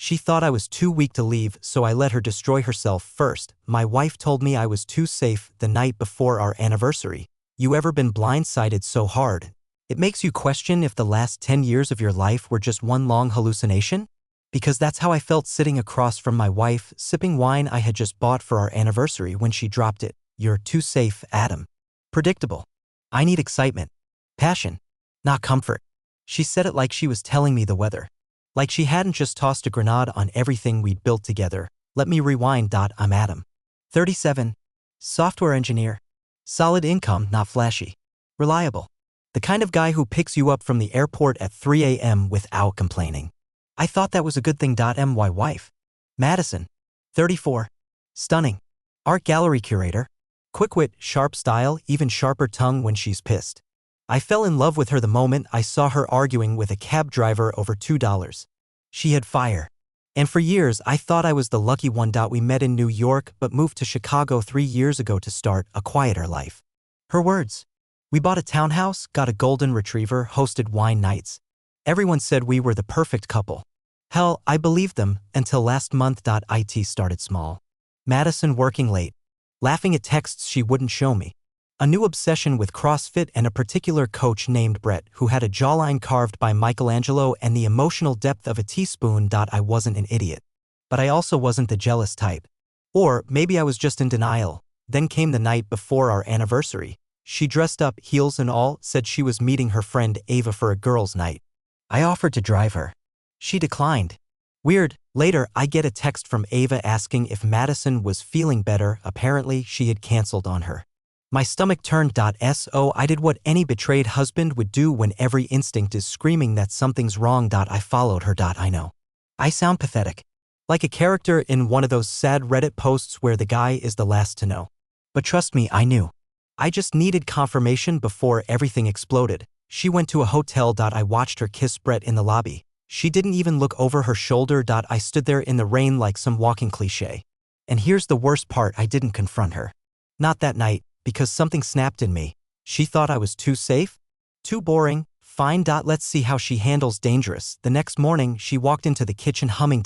She thought I was too weak to leave, so I let her destroy herself first. My wife told me I was too safe the night before our anniversary. You ever been blindsided so hard? It makes you question if the last 10 years of your life were just one long hallucination? Because that's how I felt sitting across from my wife, sipping wine I had just bought for our anniversary when she dropped it. You're too safe, Adam. Predictable. I need excitement. Passion. Not comfort. She said it like she was telling me the weather. Like she hadn't just tossed a grenade on everything we'd built together. Let me rewind. I'm Adam. 37. Software engineer. Solid income, not flashy. Reliable. The kind of guy who picks you up from the airport at 3 a.m. without complaining. I thought that was a good thing. My wife. Madison. 34. Stunning. Art gallery curator. Quick wit, sharp style, even sharper tongue when she's pissed. I fell in love with her the moment I saw her arguing with a cab driver over $2. She had fire. And for years I thought I was the lucky one. We met in New York but moved to Chicago 3 years ago to start a quieter life. Her words. We bought a townhouse, got a golden retriever, hosted wine nights. Everyone said we were the perfect couple. Hell, I believed them until last month. It started small. Madison working late. Laughing at texts she wouldn't show me. A new obsession with CrossFit and a particular coach named Brett who had a jawline carved by Michelangelo and the emotional depth of a teaspoon. I wasn't an idiot. But I also wasn't the jealous type. Or maybe I was just in denial. Then came the night before our anniversary. She dressed up, heels and all, said she was meeting her friend Ava for a girls' night. I offered to drive her. She declined. Weird. Later, I get a text from Ava asking if Madison was feeling better. Apparently, she had canceled on her. My stomach turned. So I did what any betrayed husband would do when every instinct is screaming that something's wrong. I followed her. I know. I sound pathetic. Like a character in one of those sad Reddit posts where the guy is the last to know. But trust me, I knew. I just needed confirmation before everything exploded. She went to a hotel. I watched her kiss Brett in the lobby. She didn't even look over her shoulder. I stood there in the rain like some walking cliché. And here's the worst part, I didn't confront her. Not that night, because something snapped in me. She thought I was too safe? Too boring? Fine. Let's see how she handles dangerous. The next morning, she walked into the kitchen humming.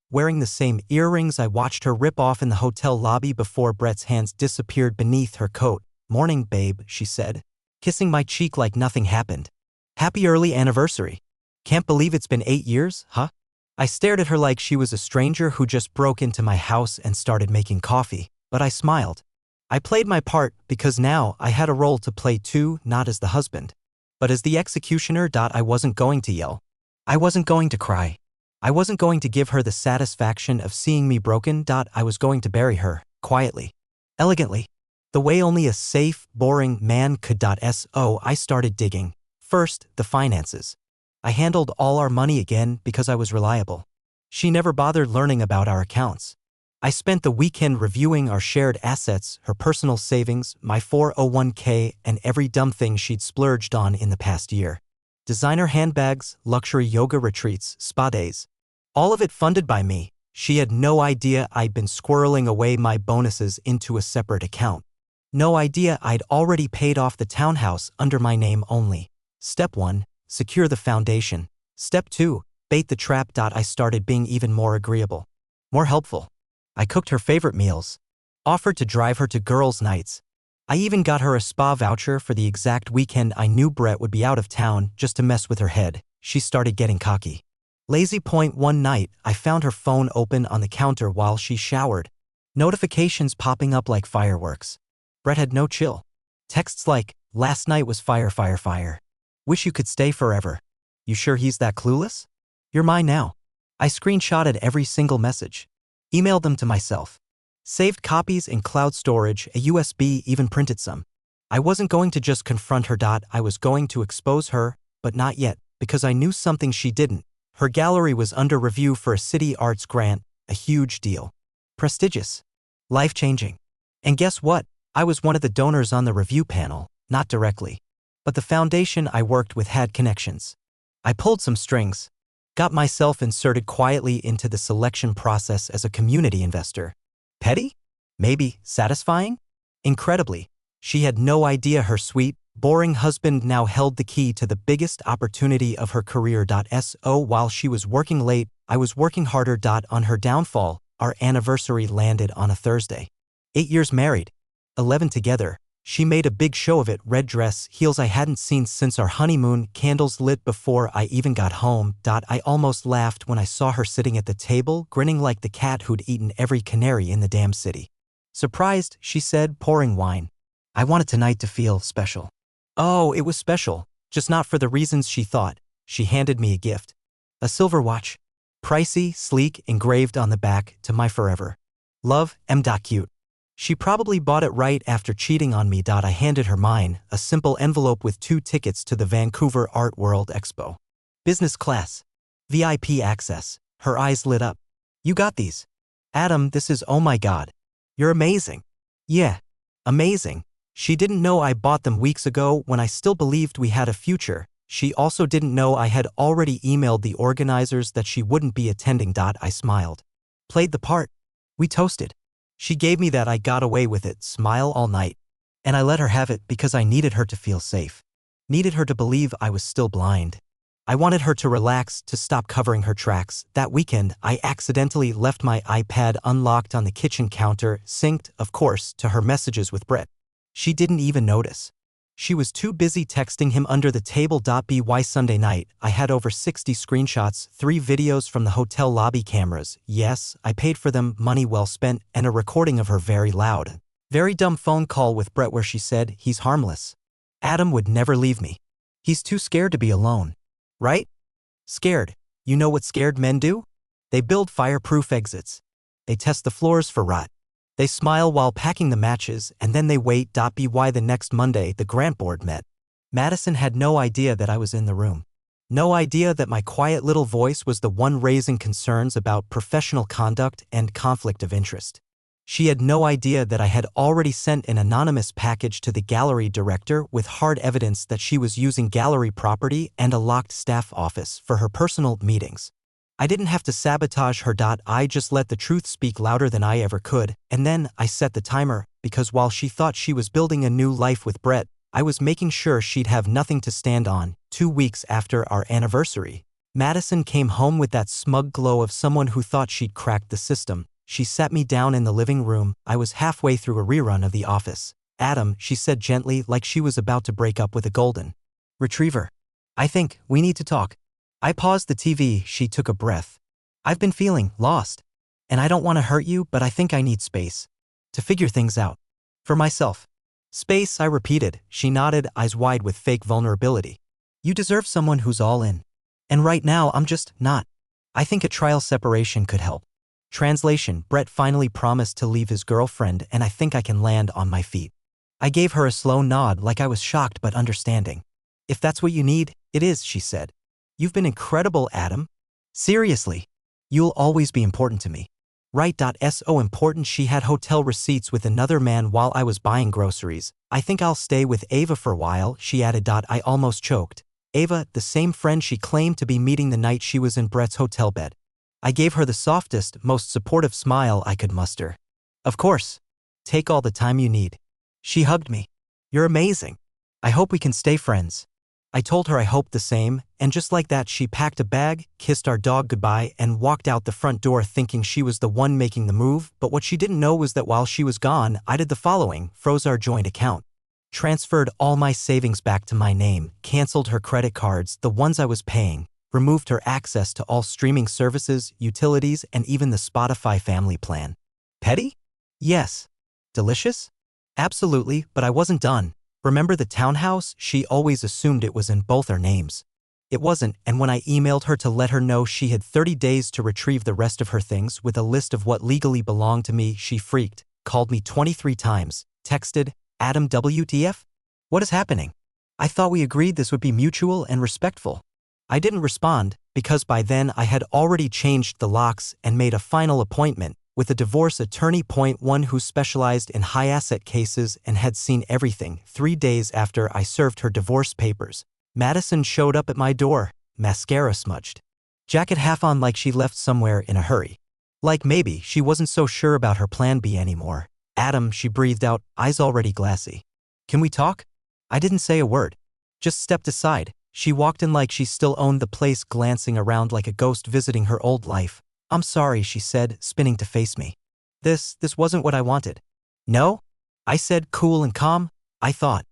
Wearing the same earrings I watched her rip off in the hotel lobby before Brett's hands disappeared beneath her coat. Morning, babe, she said, kissing my cheek like nothing happened. Happy early anniversary. Can't believe it's been 8 years, huh? I stared at her like she was a stranger who just broke into my house and started making coffee, but I smiled. I played my part because now I had a role to play too, not as the husband, but as the executioner. I wasn't going to yell. I wasn't going to cry. I wasn't going to give her the satisfaction of seeing me broken. I was going to bury her, quietly, elegantly, the way only a safe, boring man could. So I started digging. First, the finances. I handled all our money again because I was reliable. She never bothered learning about our accounts. I spent the weekend reviewing our shared assets, her personal savings, my 401k, and every dumb thing she'd splurged on in the past year. Designer handbags, luxury yoga retreats, spa days. All of it funded by me. She had no idea I'd been squirreling away my bonuses into a separate account. No idea I'd already paid off the townhouse under my name only. Step 1. Secure the foundation. Step 2. Bait the trap. I started being even more agreeable. More helpful. I cooked her favorite meals. Offered to drive her to girls' nights. I even got her a spa voucher for the exact weekend I knew Brett would be out of town just to mess with her head. She started getting cocky. Lazy point. One night, I found her phone open on the counter while she showered. Notifications popping up like fireworks. Brett had no chill. Texts like, last night was fire. Wish you could stay forever. You sure he's that clueless? You're mine now. I screenshotted every single message. Emailed them to myself. Saved copies in cloud storage, a USB, even printed some. I wasn't going to just confront her. I was going to expose her, but not yet, because I knew something she didn't. Her gallery was under review for a city arts grant, a huge deal. Prestigious. Life-changing. And guess what? I was one of the donors on the review panel, not directly. But the foundation I worked with had connections. I pulled some strings. Got myself inserted quietly into the selection process as a community investor. Petty? Maybe. Satisfying? Incredibly. She had no idea her sweet, Boring husband now held the key to the biggest opportunity of her career. So while she was working late, I was working harder. On her downfall, our anniversary landed on a Thursday. 8 years married. 11 together. She made a big show of it. Red dress, heels I hadn't seen since our honeymoon, candles lit before I even got home. I almost laughed when I saw her sitting at the table, grinning like the cat who'd eaten every canary in the damn city. Surprised, she said, pouring wine. I wanted tonight to feel special. Oh, it was special, just not for the reasons she thought. She handed me a gift. A silver watch. Pricey, sleek, engraved on the back, to my forever. Love, cute. She probably bought it right after cheating on me. I handed her mine, a simple envelope with 2 tickets to the Vancouver Art World Expo. Business class. VIP access. Her eyes lit up. You got these. Adam, this is, oh my God. You're amazing. Yeah. Amazing. She didn't know I bought them weeks ago when I still believed we had a future. She also didn't know I had already emailed the organizers that she wouldn't be attending. I smiled. Played the part. We toasted. She gave me that I got away with it smile all night. And I let her have it because I needed her to feel safe. Needed her to believe I was still blind. I wanted her to relax, to stop covering her tracks. That weekend, I accidentally left my iPad unlocked on the kitchen counter, synced, of course, to her messages with Brett. She didn't even notice. She was too busy texting him under the table. By Sunday night, I had over 60 screenshots, 3 videos from the hotel lobby cameras. Yes, I paid for them, money well spent, and a recording of her very loud, very dumb phone call with Brett where she said, he's harmless. Adam would never leave me. He's too scared to be alone. Right? Scared. You know what scared men do? They build fireproof exits. They test the floors for rot. They smile while packing the matches, and then they wait. By the next Monday, the grant board met. Madison had no idea that I was in the room. No idea that my quiet little voice was the one raising concerns about professional conduct and conflict of interest. She had no idea that I had already sent an anonymous package to the gallery director with hard evidence that she was using gallery property and a locked staff office for her personal meetings. I didn't have to sabotage her. I just let the truth speak louder than I ever could, and then I set the timer, because while she thought she was building a new life with Brett, I was making sure she'd have nothing to stand on. 2 weeks after our anniversary, Madison came home with that smug glow of someone who thought she'd cracked the system. She sat me down in the living room. I was halfway through a rerun of The Office. Adam, she said gently, like she was about to break up with a golden retriever. I think we need to talk. I paused the TV. She took a breath. I've been feeling lost. And I don't want to hurt you, but I think I need space. To figure things out. For myself. Space, I repeated. She nodded, eyes wide with fake vulnerability. You deserve someone who's all in. And right now, I'm just not. I think a trial separation could help. Translation, Brett finally promised to leave his girlfriend, and I think I can land on my feet. I gave her a slow nod, like I was shocked but understanding. If that's what you need, it is, she said. You've been incredible, Adam. Seriously. You'll always be important to me. Right. So important. She had hotel receipts with another man while I was buying groceries. I think I'll stay with Ava for a while, she added. I almost choked. Ava, the same friend she claimed to be meeting the night she was in Brett's hotel bed. I gave her the softest, most supportive smile I could muster. Of course. Take all the time you need. She hugged me. You're amazing. I hope we can stay friends. I told her I hoped the same, and just like that she packed a bag, kissed our dog goodbye, and walked out the front door thinking she was the one making the move. But what she didn't know was that while she was gone, I did the following: froze our joint account, transferred all my savings back to my name, canceled her credit cards, the ones I was paying, removed her access to all streaming services, utilities, and even the Spotify family plan. Petty? Yes. Delicious? Absolutely, but I wasn't done. Remember the townhouse? She always assumed it was in both our names. It wasn't, and when I emailed her to let her know she had 30 days to retrieve the rest of her things with a list of what legally belonged to me, she freaked, called me 23 times, texted, Adam WTF? What is happening? I thought we agreed this would be mutual and respectful. I didn't respond, because by then I had already changed the locks and made a final appointment with a divorce attorney. One who specialized in high-asset cases and had seen everything. 3 days after I served her divorce papers, Madison showed up at my door, mascara smudged, jacket half on like she left somewhere in a hurry. Like maybe she wasn't so sure about her plan B anymore. Adam, she breathed out, eyes already glassy. Can we talk? I didn't say a word. Just stepped aside. She walked in like she still owned the place, glancing around like a ghost visiting her old life. I'm sorry, she said, spinning to face me. This wasn't what I wanted. No? I said, cool and calm. I thought.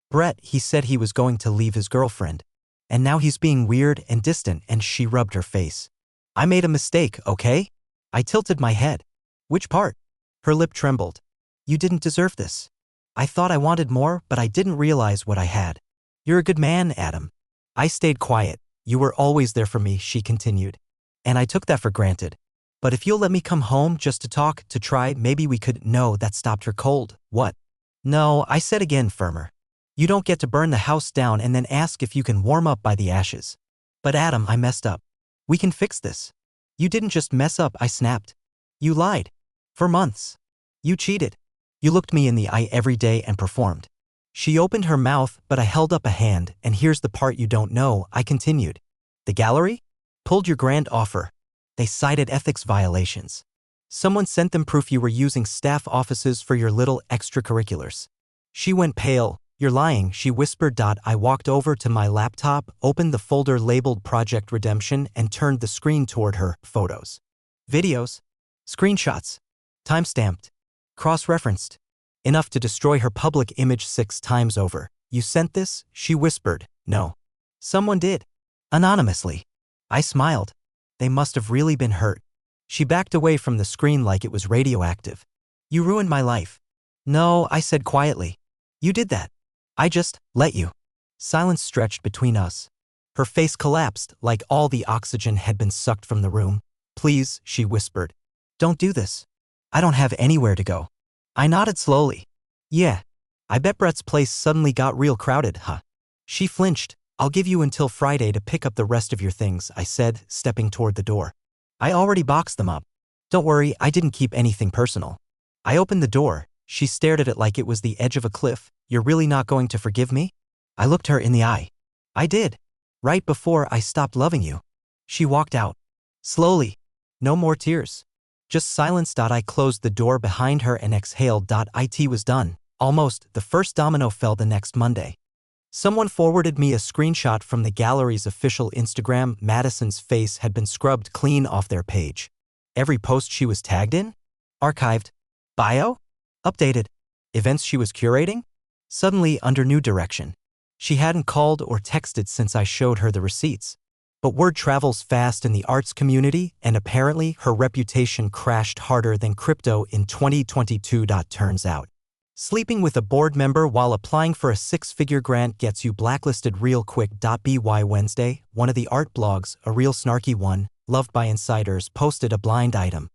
Brett, he said he was going to leave his girlfriend. And now he's being weird and distant, and she rubbed her face. I made a mistake, okay? I tilted my head. Which part? Her lip trembled. You didn't deserve this. I thought I wanted more, but I didn't realize what I had. You're a good man, Adam. I stayed quiet. You were always there for me, she continued. And I took that for granted. But if you'll let me come home just to talk, to try, maybe we could. No, that stopped her cold. What? No, I said again, firmer. You don't get to burn the house down and then ask if you can warm up by the ashes. But Adam, I messed up. We can fix this. You didn't just mess up, I snapped. You lied. For months. You cheated. You looked me in the eye every day and performed. She opened her mouth, but I held up a hand, and here's the part you don't know, I continued. The gallery? Pulled your grand offer. They cited ethics violations. Someone sent them proof you were using staff offices for your little extracurriculars. She went pale. You're lying, she whispered. I walked over to my laptop, opened the folder labeled Project Redemption, and turned the screen toward her. Photos. Videos. Screenshots. Timestamped. Cross-referenced. Enough to destroy her public image 6 times over. You sent this? She whispered. No. Someone did. Anonymously. I smiled. They must have really been hurt. She backed away from the screen like it was radioactive. You ruined my life. No, I said quietly. You did that. I just let you. Silence stretched between us. Her face collapsed like all the oxygen had been sucked from the room. Please, she whispered. Don't do this. I don't have anywhere to go. I nodded slowly. Yeah. I bet Brett's place suddenly got real crowded, huh? She flinched. I'll give you until Friday to pick up the rest of your things, I said, stepping toward the door. I already boxed them up. Don't worry, I didn't keep anything personal. I opened the door. She stared at it like it was the edge of a cliff. You're really not going to forgive me? I looked her in the eye. I did. Right before I stopped loving you. She walked out. Slowly. No more tears. Just silence. I closed the door behind her and exhaled. It was done. Almost. The first domino fell the next Monday. Someone forwarded me a screenshot from the gallery's official Instagram. Madison's face had been scrubbed clean off their page. Every post she was tagged in? Archived. Bio? Updated. Events she was curating? Suddenly under new direction. She hadn't called or texted since I showed her the receipts. But word travels fast in the arts community, and apparently her reputation crashed harder than crypto in 2022. Turns out. Sleeping with a board member while applying for a 6-figure grant gets you blacklisted real quick. By Wednesday, one of the art blogs, a real snarky one, loved by insiders, posted a blind item.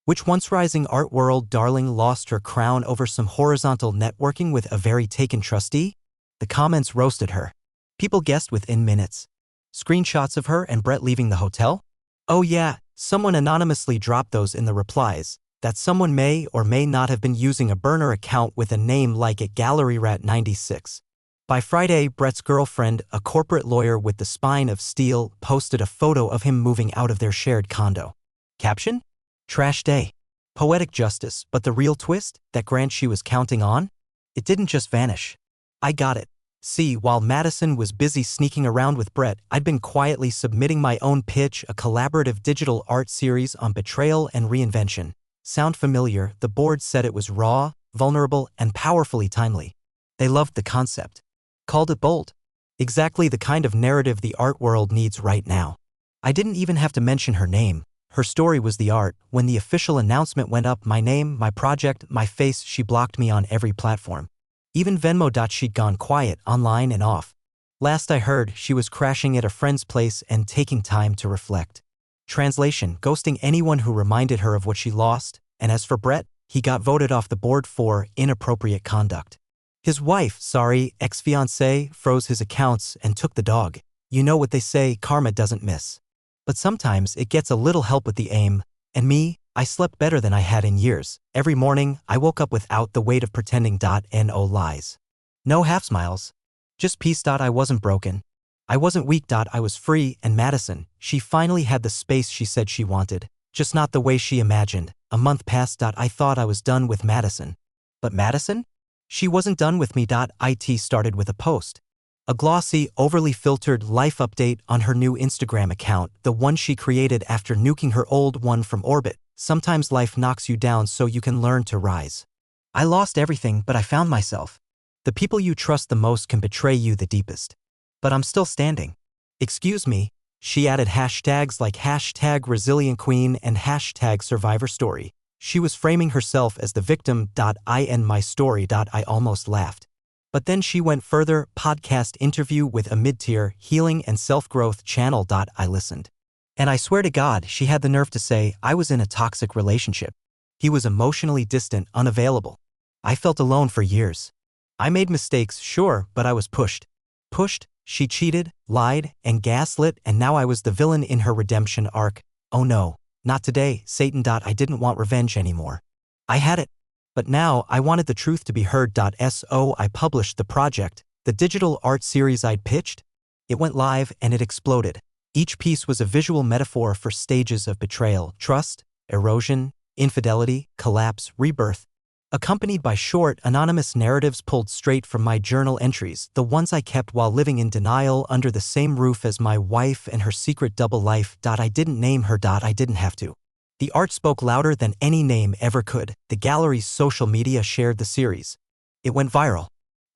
Which once rising art world darling lost her crown over some horizontal networking with a very taken trustee? The comments roasted her. People guessed within minutes. Screenshots of her and Brett leaving the hotel? Oh yeah, someone anonymously dropped those in the replies. That someone may or may not have been using a burner account with a name like it GalleryRat96. By Friday, Brett's girlfriend, a corporate lawyer with the spine of steel, posted a photo of him moving out of their shared condo. Caption? Trash day. Poetic justice, but the real twist, that grant she was counting on? It didn't just vanish. I got it. See, while Madison was busy sneaking around with Brett, I'd been quietly submitting my own pitch, a collaborative digital art series on betrayal and reinvention. Sound familiar? The board said it was raw, vulnerable, and powerfully timely. They loved the concept. Called it bold. Exactly the kind of narrative the art world needs right now. I didn't even have to mention her name. Her story was the art. When the official announcement went up, my name, my project, my face, she blocked me on every platform. Even Venmo. She'd gone quiet, online and off. Last I heard, she was crashing at a friend's place and taking time to reflect. Translation, ghosting anyone who reminded her of what she lost, and as for Brett, he got voted off the board for inappropriate conduct. His wife, ex-fiancée, froze his accounts and took the dog. You know what they say, karma doesn't miss. But sometimes it gets a little help with the aim, and me, I slept better than I had in years. Every morning, I woke up without the weight of pretending. No lies. No half smiles. Just peace. I wasn't broken. I wasn't weak. I was free, and Madison, she finally had the space she said she wanted, just not the way she imagined. A month passed. I thought I was done with Madison. But Madison? She wasn't done with me. It started with a post. A glossy, overly filtered life update on her new Instagram account, the one she created after nuking her old one from orbit. Sometimes life knocks you down so you can learn to rise. I lost everything, but I found myself. The people you trust the most can betray you the deepest. But I'm still standing. Excuse me, she added hashtags like #ResilientQueen and #SurvivorStory. She was framing herself as the victim. I end my story. I almost laughed. But then she went further, podcast interview with a mid-tier healing and self-growth channel. I listened. And I swear to God, she had the nerve to say I was in a toxic relationship. He was emotionally distant, unavailable. I felt alone for years. I made mistakes, sure, but I was pushed. Pushed, she cheated, lied, and gaslit, and now I was the villain in her redemption arc. Oh no, not today, Satan. I didn't want revenge anymore. I had it. But now I wanted the truth to be heard. So I published the project, the digital art series I'd pitched. It went live and it exploded. Each piece was a visual metaphor for stages of betrayal, trust, erosion, infidelity, collapse, rebirth, accompanied by short, anonymous narratives pulled straight from my journal entries, the ones I kept while living in denial under the same roof as my wife and her secret double life. I didn't name her. I didn't have to. The art spoke louder than any name ever could. The gallery's social media shared the series. It went viral.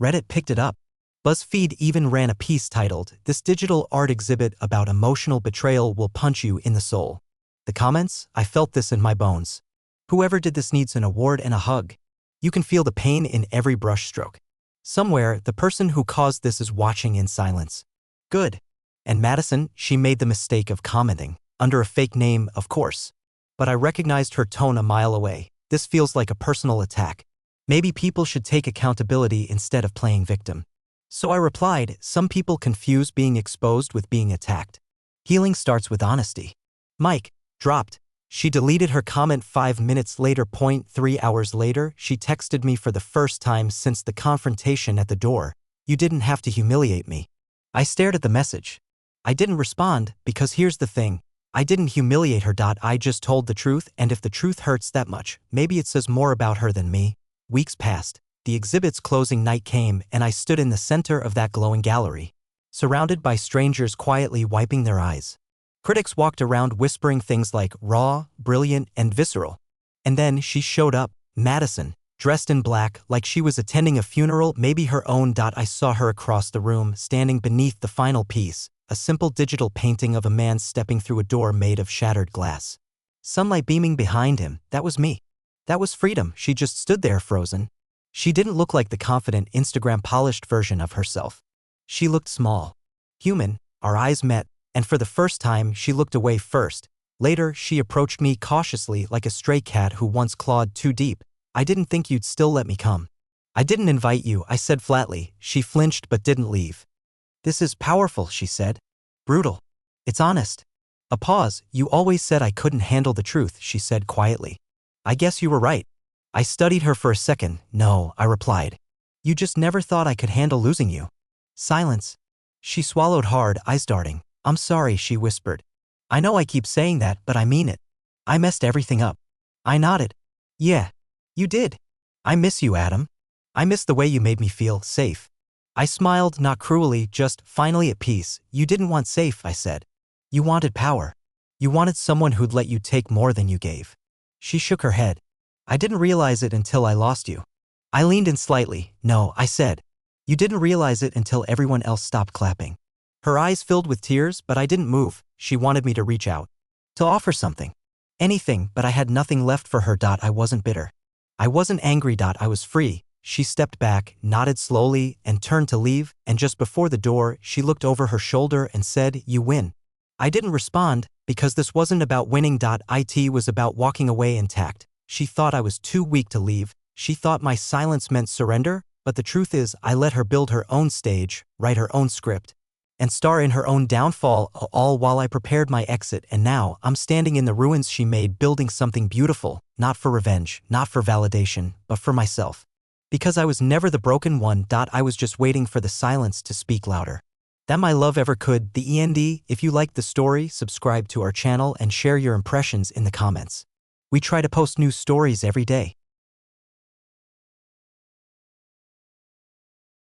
Reddit picked it up. BuzzFeed even ran a piece titled, "This digital art exhibit about emotional betrayal will punch you in the soul." The comments? I felt this in my bones. Whoever did this needs an award and a hug. You can feel the pain in every brushstroke. Somewhere, the person who caused this is watching in silence. Good. And Madison, she made the mistake of commenting, under a fake name, of course. But I recognized her tone a mile away. This feels like a personal attack. Maybe people should take accountability instead of playing victim. So I replied, some people confuse being exposed with being attacked. Healing starts with honesty. Mike, dropped. She deleted her comment 5 minutes later. 3 hours later, she texted me for the first time since the confrontation at the door. You didn't have to humiliate me. I stared at the message. I didn't respond, because here's the thing. I didn't humiliate her. I just told the truth, and if the truth hurts that much, maybe it says more about her than me. Weeks passed. The exhibit's closing night came, and I stood in the center of that glowing gallery, surrounded by strangers quietly wiping their eyes. Critics walked around whispering things like raw, brilliant, and visceral. And then she showed up, Madison, dressed in black, like she was attending a funeral, maybe her own. I saw her across the room, standing beneath the final piece, a simple digital painting of a man stepping through a door made of shattered glass. Sunlight beaming behind him, that was me. That was freedom. She just stood there frozen. She didn't look like the confident, Instagram-polished version of herself. She looked small. Human. Our eyes met, and for the first time, she looked away first. Later, she approached me cautiously like a stray cat who once clawed too deep. I didn't think you'd still let me come. I didn't invite you, I said flatly. She flinched but didn't leave. This is powerful, she said. Brutal. It's honest. A pause. You always said I couldn't handle the truth, she said quietly. I guess you were right. I studied her for a second. No, I replied. You just never thought I could handle losing you. Silence. She swallowed hard, eyes darting. I'm sorry, she whispered. I know I keep saying that, but I mean it. I messed everything up. I nodded. Yeah, you did. I miss you, Adam. I miss the way you made me feel safe. I smiled, not cruelly, just finally at peace. You didn't want safe, I said. You wanted power. You wanted someone who'd let you take more than you gave. She shook her head. I didn't realize it until I lost you. I leaned in slightly. No, I said. You didn't realize it until everyone else stopped clapping. Her eyes filled with tears, but I didn't move. She wanted me to reach out. To offer something. Anything, but I had nothing left for her. I wasn't bitter. I wasn't angry. I was free. She stepped back, nodded slowly, and turned to leave, and just before the door, she looked over her shoulder and said, You win. I didn't respond, because this wasn't about winning. It was about walking away intact. She thought I was too weak to leave. She thought my silence meant surrender, but the truth is I let her build her own stage, write her own script, and star in her own downfall, all while I prepared my exit. And now I'm standing in the ruins she made, building something beautiful, not for revenge, not for validation, but for myself. Because I was never the broken one. I was just waiting for the silence to speak louder. That my love ever could. The end. If you liked the story, subscribe to our channel and share your impressions in the comments. We try to post new stories every day.